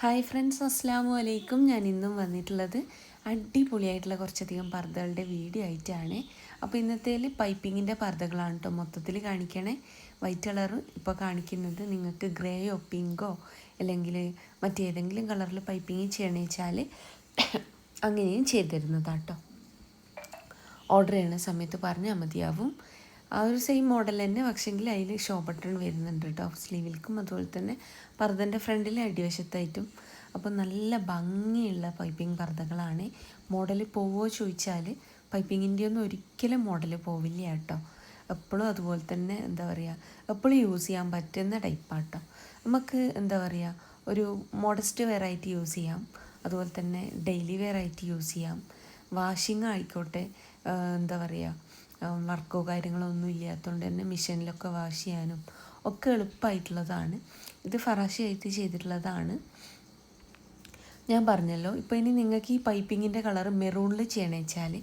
Hi friends, അസ്സാമു അലൈക്കും. ഞാൻ ഇന്നും വന്നിട്ടുള്ളത് അടിപൊളിയായിട്ടുള്ള കുറച്ചധികം പർദ്ദകളുടെ വീഡിയോ ആയിട്ടാണ്. അപ്പോൾ ഇന്നത്തേൽ പൈപ്പിങ്ങിൻ്റെ പർദ്ദകളാണ് കേട്ടോ മൊത്തത്തിൽ കാണിക്കണേ. വൈറ്റ് കളർ ഇപ്പോൾ കാണിക്കുന്നത്. നിങ്ങൾക്ക് ഗ്രേയോ പിങ്കോ അല്ലെങ്കിൽ മറ്റേതെങ്കിലും കളറിൽ പൈപ്പിങ് ചെയ്യണമെന്ന് വെച്ചാൽ അങ്ങനെയും ചെയ്തു തരുന്നതാട്ടോ. ഓർഡർ ചെയ്യുന്ന സമയത്ത് പറഞ്ഞാൽ മതിയാവും. ആ ഒരു സെയിം മോഡൽ തന്നെ, പക്ഷേങ്കിൽ അതിൽ ഷോ ബട്ടൺ വരുന്നുണ്ട് കേട്ടോ സ്ലീവിൽക്കും. അതുപോലെ തന്നെ പർദ്ദൻ്റെ ഫ്രണ്ടിൽ അടിവശത്തായിട്ടും. അപ്പോൾ നല്ല ഭംഗിയുള്ള പൈപ്പിംഗ് പർദ്ദകളാണ്. മോഡൽ പോവോ ചോദിച്ചാൽ പൈപ്പിങ്ങിൻ്റെ ഒന്നും ഒരിക്കലും മോഡൽ പോവില്ല കേട്ടോ. എപ്പോഴും അതുപോലെ തന്നെ എന്താ പറയുക, എപ്പോഴും യൂസ് ചെയ്യാൻ പറ്റുന്ന ടൈപ്പാട്ടോ. നമുക്ക് എന്താ പറയുക, ഒരു മോഡസ്റ്റ് വെറൈറ്റി യൂസ് ചെയ്യാം, അതുപോലെ തന്നെ ഡെയിലി വെറൈറ്റി യൂസ് ചെയ്യാം. വാഷിംഗ് ആയിക്കോട്ടെ, എന്താ പറയുക, വർക്കോ കാര്യങ്ങളോ ഒന്നും ഇല്ലാത്തതുകൊണ്ട് തന്നെ മെഷീനിലൊക്കെ വാഷ് ചെയ്യാനും ഒക്കെ എളുപ്പമായിട്ടുള്ളതാണ്. ഇത് ഫറാശിയായിട്ട് ചെയ്തിട്ടുള്ളതാണ്. ഞാൻ പറഞ്ഞല്ലോ, ഇപ്പോൾ ഇനി നിങ്ങൾക്ക് ഈ പൈപ്പിങ്ങിൻ്റെ കളർ മെറൂണിൽ ചെയ്യണമെന്ന് വെച്ചാൽ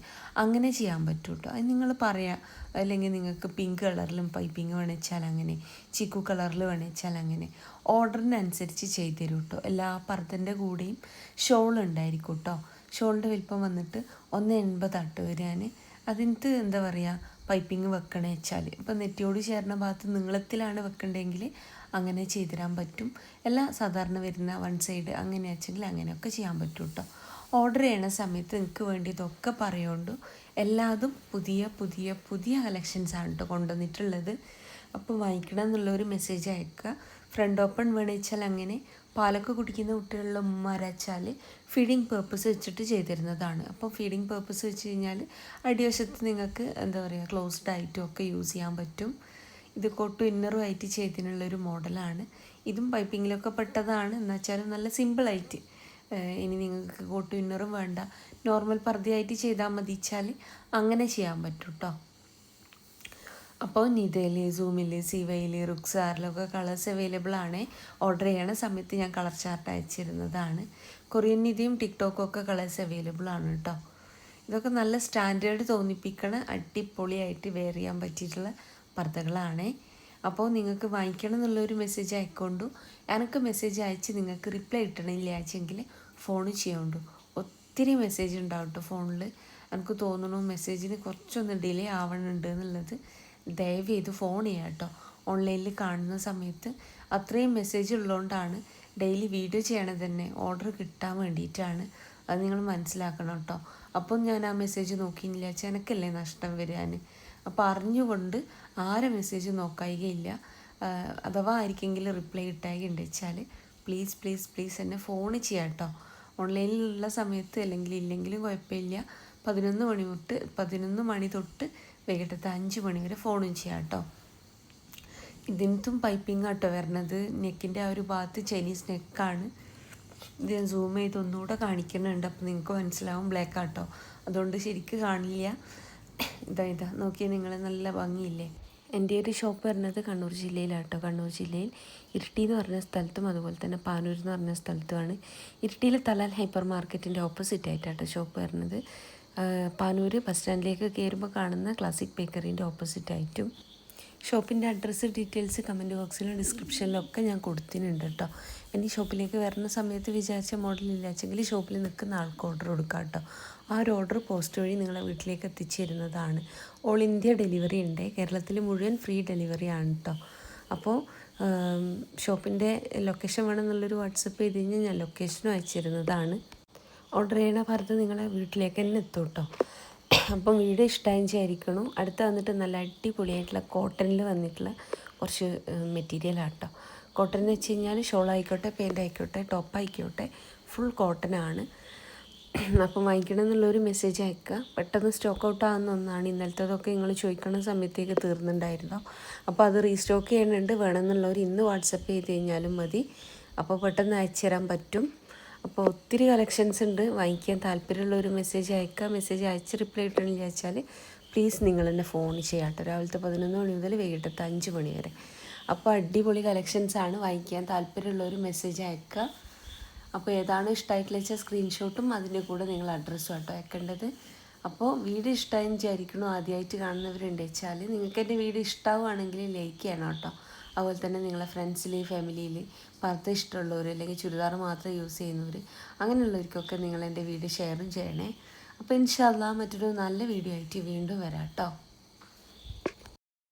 അങ്ങനെ ചെയ്യാൻ പറ്റും കേട്ടോ. അത് നിങ്ങൾ പറയാം. അല്ലെങ്കിൽ നിങ്ങൾക്ക് പിങ്ക് കളറിലും പൈപ്പിങ് വേണമെന്ന് വെച്ചാൽ അങ്ങനെ, ചിക്കു കളറിൽ വേണമെന്ന് വെച്ചാൽ അങ്ങനെ, ഓർഡറിനനുസരിച്ച് ചെയ്ത് തരും കേട്ടോ. എല്ലാ പർദ്ദൻ്റെ കൂടെയും ഷോൾ ഉണ്ടായിരിക്കും കേട്ടോ. ഷോളിൻ്റെ വലിപ്പം വന്നിട്ട് 1,80 വരാൻ. അതിനകത്ത് എന്താ പറയുക, പൈപ്പിങ് വെക്കണേ വെച്ചാൽ ഇപ്പോൾ നെറ്റിയോട് ചേർന്ന ഭാഗത്ത് നീളത്തിലാണ് വെക്കേണ്ടതെങ്കിൽ അങ്ങനെ ചെയ്തു തരാൻ പറ്റും. എല്ലാം സാധാരണ വരുന്ന വൺ സൈഡ് അങ്ങനെ വെച്ചെങ്കിൽ അങ്ങനെയൊക്കെ ചെയ്യാൻ പറ്റും കേട്ടോ. ഓർഡർ ചെയ്യണ സമയത്ത് നിങ്ങൾക്ക് വേണ്ടിയതൊക്കെ പറയുകൊണ്ടു. എല്ലാതും പുതിയ പുതിയ പുതിയ കളക്ഷൻസാണ് കേട്ടോ കൊണ്ടുവന്നിട്ടുള്ളത്. അപ്പോൾ വാങ്ങിക്കണം എന്നുള്ളൊരു മെസ്സേജ് അയക്കുക. ഫ്രണ്ട് ഓപ്പൺ വേണമെന്ന് വെച്ചാൽ അങ്ങനെ, പാലൊക്കെ കുടിക്കുന്ന കുട്ടികളുടെ ഉമ്മമാരച്ചാൽ ഫീഡിങ് പേർപ്പസ് വെച്ചിട്ട് ചെയ്തിരുന്നതാണ്. അപ്പോൾ ഫീഡിങ് പേർപ്പസ് വെച്ച് കഴിഞ്ഞാൽ അടിവശത്ത് നിങ്ങൾക്ക് എന്താ പറയുക, ക്ലോസ്ഡ് ആയിട്ടും ഒക്കെ യൂസ് ചെയ്യാൻ പറ്റും. ഇത് കോട്ടും ഇന്നറും ആയിട്ട് ചെയ്തതിനുള്ളൊരു മോഡലാണ്. ഇതും പൈപ്പിങ്ങിലൊക്കെ പെട്ടതാണ്. എന്ന് വെച്ചാലും നല്ല സിമ്പിളായിട്ട്, ഇനി നിങ്ങൾക്ക് കോട്ടും ഇന്നറും വേണ്ട, നോർമൽ പർദ്ദയായിട്ട് ചെയ്താൽ മതി വെച്ചാൽ അങ്ങനെ ചെയ്യാൻ പറ്റും കേട്ടോ. അപ്പോൾ നിതയിൽ, സൂമിൽ, സിവയിൽ, റുക്സാറിലൊക്കെ കളേഴ്സ് അവൈലബിൾ ആണ്. ഓർഡർ ചെയ്യണ സമയത്ത് ഞാൻ കളർ ചാർട്ട് അയച്ചിരുന്നതാണ്. കൊറിയൻ നിധിയും ടിക്ടോക്കും ഒക്കെ കളേഴ്സ് അവൈലബിൾ ആണ് കേട്ടോ. ഇതൊക്കെ നല്ല സ്റ്റാൻഡേർഡ് തോന്നിപ്പിക്കണ അടിപൊളിയായിട്ട് വെയർ ചെയ്യാൻ പറ്റിയിട്ടുള്ള പർദ്ദകളാണ്. അപ്പോൾ നിങ്ങൾക്ക് വാങ്ങിക്കണം എന്നുള്ളൊരു മെസ്സേജ് അയക്കൊണ്ടു. എനിക്ക് മെസ്സേജ് അയച്ച് നിങ്ങൾക്ക് റിപ്ലൈ കിട്ടണില്ല അയച്ചെങ്കിൽ ഫോൺ ചെയ്യുകൊണ്ടു. ഒത്തിരി മെസ്സേജ് ഉണ്ടാവും കേട്ടോ ഫോണിൽ. എനിക്ക് തോന്നുന്നു മെസ്സേജിന് കുറച്ചൊന്ന് ഡിലേ ആവണുണ്ട് എന്നുള്ളത്. ദയവ് ചെയ്ത് ഫോൺ ചെയ്യാം കേട്ടോ. ഓൺലൈനിൽ കാണുന്ന സമയത്ത് അത്രയും മെസ്സേജ് ഉള്ളതുകൊണ്ടാണ് ഡെയിലി വീഡിയോ ചെയ്യണത് തന്നെ, ഓർഡർ കിട്ടാൻ വേണ്ടിയിട്ടാണ്. അത് നിങ്ങൾ മനസ്സിലാക്കണം കേട്ടോ. അപ്പം ഞാൻ ആ മെസ്സേജ് നോക്കിയില്ല വെച്ചാൽ എനിക്കല്ലേ നഷ്ടം വരാൻ. അപ്പോൾ അറിഞ്ഞുകൊണ്ട് ആരെ മെസ്സേജ് നോക്കുകയില്ല. അഥവാ ആർക്കെങ്കിലും റിപ്ലൈ കിട്ടായിണ്ട് വെച്ചാൽ പ്ലീസ് പ്ലീസ് പ്ലീസ് എന്നെ ഫോൺ ചെയ്യാം കേട്ടോ. ഓൺലൈനിലുള്ള സമയത്ത് അല്ലെങ്കിൽ ഇല്ലെങ്കിലും കുഴപ്പമില്ല. 11 മണി തൊട്ട് വൈകിട്ടത്തെ 5 മണി വരെ ഫോണും ചെയ്യാം കേട്ടോ. ഇതിനകത്തും പൈപ്പിംഗ് ആട്ടോ വരണത്. നെക്കിൻ്റെ ആ ഒരു ഭാഗത്ത് ചൈനീസ് നെക്കാണ്. ഇത് ഞാൻ സൂം ചെയ്ത് ഒന്നുകൂടെ കാണിക്കുന്നുണ്ട്, അപ്പോൾ നിങ്ങൾക്ക് മനസ്സിലാവും. ബ്ലാക്ക് ആട്ടോ, അതുകൊണ്ട് ശരിക്കും കാണില്ല. ഇതാ നോക്കിയാൽ നിങ്ങൾ, നല്ല ഭംഗിയില്ലേ. എൻ്റെ ഒരു ഷോപ്പ് വരുന്നത് കണ്ണൂർ ജില്ലയിലാട്ടോ. കണ്ണൂർ ജില്ലയിൽ ഇരിട്ടി എന്ന് പറഞ്ഞ സ്ഥലത്തും അതുപോലെ തന്നെ പാനൂർ എന്ന് പറഞ്ഞ സ്ഥലത്തുമാണ്. ഇരിട്ടിയിലെ തലാൽ ഹൈപ്പർ മാർക്കറ്റിൻ്റെ ഓപ്പോസിറ്റ് ആയിട്ടാട്ടോ ഷോപ്പ് വരുന്നത്. പാനൂർ ബസ് സ്റ്റാൻഡിലേക്ക് കയറുമ്പോൾ കാണുന്ന ക്ലാസിക് ബേക്കറിൻ്റെ ഓപ്പോസിറ്റ് ആയിട്ടും. ഷോപ്പിൻ്റെ അഡ്രസ്സ് ഡീറ്റെയിൽസ് കമൻറ്റ് ബോക്സിലും ഡിസ്ക്രിപ്ഷനിലൊക്കെ ഞാൻ കൊടുത്തിട്ടുണ്ട് കേട്ടോ. ഇനി ഷോപ്പിലേക്ക് വരുന്ന സമയത്ത് വിചാരിച്ച മോഡലില്ലാച്ചെങ്കിൽ ഷോപ്പിൽ നിൽക്കുന്ന ആൾക്ക് ഓർഡർ കൊടുക്കാം കേട്ടോ. ആ ഒരു ഓർഡർ പോസ്റ്റ് വഴി നിങ്ങളെ വീട്ടിലേക്ക് എത്തിച്ചു തരുന്നതാണ്. ഓൾ ഇന്ത്യ ഡെലിവറി ഉണ്ട്. കേരളത്തിൽ മുഴുവൻ ഫ്രീ ഡെലിവറി ആണ് കേട്ടോ. അപ്പോൾ ഷോപ്പിൻ്റെ ലൊക്കേഷൻ വേണമെന്നുള്ളൊരു വാട്സപ്പ് ചെയ്ത് കഴിഞ്ഞാൽ ഞാൻ ലൊക്കേഷനും അയച്ചു തരുന്നതാണ്. ഓർഡർ ചെയ്യണ പർദ്ദ നിങ്ങളെ വീട്ടിലേക്ക് തന്നെ എത്തും കേട്ടോ. അപ്പം വീഡിയോ ഇഷ്ടമായെന്ന് വിചാരിക്കണം. അടുത്ത് വന്നിട്ട് നല്ല അടിപൊളിയായിട്ടുള്ള കോട്ടണിൽ വന്നിട്ടുള്ള കുറച്ച് മെറ്റീരിയൽ ആട്ടോ. കോട്ടൺ എന്ന് വെച്ച് കഴിഞ്ഞാൽ ഷോൾ ആയിക്കോട്ടെ, പാൻ്റ് ആയിക്കോട്ടെ, ടോപ്പ് ആയിക്കോട്ടെ, ഫുൾ കോട്ടനാണ്. അപ്പം വാങ്ങിക്കണം എന്നുള്ളൊരു മെസ്സേജ് അയക്കുക. പെട്ടെന്ന് സ്റ്റോക്ക് ഔട്ട് ആകുന്ന ഒന്നാണ്. ഇന്നലത്തതൊക്കെ നിങ്ങൾ ചോദിക്കുന്ന സമയത്തേക്ക് തീർന്നിട്ടുണ്ടായിരുന്നു. അപ്പോൾ അത് റീസ്റ്റോക്ക് ചെയ്യാനുണ്ട്. വേണമെന്നുള്ളവർ ഇന്ന് വാട്സപ്പ് ചെയ്ത് കഴിഞ്ഞാലും മതി. അപ്പോൾ പെട്ടെന്ന് അയച്ചു തരാൻ പറ്റും. അപ്പോൾ ഒത്തിരി കളക്ഷൻസ് ഉണ്ട്. വാങ്ങിക്കാൻ താല്പര്യമുള്ള ഒരു മെസ്സേജ് അയക്കുക. മെസ്സേജ് അയച്ച് റിപ്ലൈ കിട്ടണമെന്ന് വിചാരിച്ചാൽ പ്ലീസ് നിങ്ങൾ എന്നെ ഫോൺ ചെയ്യാട്ടോ. രാവിലത്തെ 11 മണി മുതൽ വൈകിട്ടത്തെ 5 മണി വരെ. അപ്പോൾ അടിപൊളി കളക്ഷൻസാണ്. വാങ്ങിക്കാൻ താല്പര്യമുള്ള ഒരു മെസ്സേജ് അയക്കുക. അപ്പോൾ ഏതാണ് ഇഷ്ടമായിട്ടുള്ള വെച്ചാൽ സ്ക്രീൻഷോട്ടും അതിൻ്റെ കൂടെ നിങ്ങൾ അഡ്രസ്സും ആട്ടോ അയക്കേണ്ടത്. അപ്പോൾ വീഡിയോ ഇഷ്ടമായി വിചാരിക്കണോ. ആദ്യമായിട്ട് കാണുന്നവരുണ്ട് വെച്ചാൽ നിങ്ങൾക്ക് എൻ്റെ വീഡിയോ ഇഷ്ടമാവുകയാണെങ്കിൽ ലൈക്ക് ചെയ്യണം കേട്ടോ. അതുപോലെ തന്നെ നിങ്ങളെ ഫ്രണ്ട്സിൽ ഫാമിലിയിൽ പർദ്ദ ഇഷ്ടമുള്ളവർ അല്ലെങ്കിൽ ചുരിദാർ മാത്രം യൂസ് ചെയ്യുന്നവർ അങ്ങനെയുള്ളവർക്കൊക്കെ നിങ്ങൾ എൻ്റെ വീഡിയോ ഷെയറും ചെയ്യണേ. അപ്പോൾ ഇൻഷാ അല്ലാഹ് മറ്റൊരു നല്ല വീഡിയോ ആയിട്ട് വീണ്ടും വരാം കേട്ടോ.